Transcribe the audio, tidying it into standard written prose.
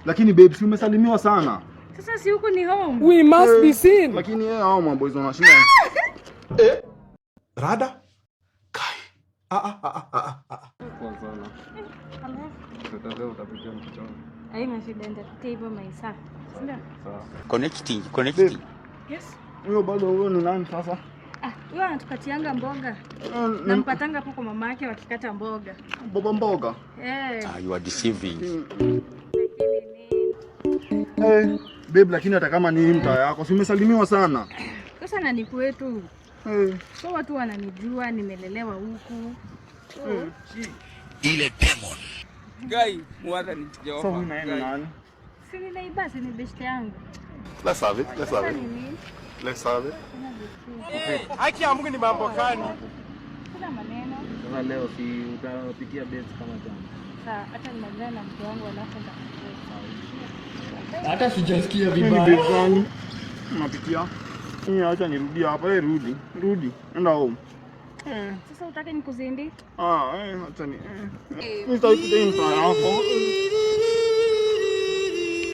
Lakini babe, si umesalimiwa sana. Sasa si huko ni home. We must be seen. Lakini yeye hao maboys wanashinda. Rada? Kai. Kwa sana. Tutaanza utapitia mchana. Haina shida, nitapitia hivyo maisa. Ndio. Sawa. Connecting. Yes. Huyo bado huyo ni nani sasa? Huyo anatupatianga mboga. Nampatanga hapo kwa mama yake wakikata mboga. Mboga. You are deceiving. Babe, lakini hata kama ni mtaa yako, si umesalimiwa sana. Sasa na ni kwetu. So watu wananijua, nimelelewa huku. Ile demon. Guy, mwana ni Jehova. So unaenda nani? Si ni naiba, si ni best yangu. Let's have it. Haki ya Mungu ni mambo gani? Kuna maneno. Sasa leo si utapitia base kama jana. Sawa, hata nimalizane na mke wangu alafu nitakuja. Hata sijasikia Mimi vibaya. base gani? Unapitia? Acha nirudi hapa. Rudi. Enda home. Sasa utake nikuzindi? Acha ni. Mimi sitaki mtaa yako.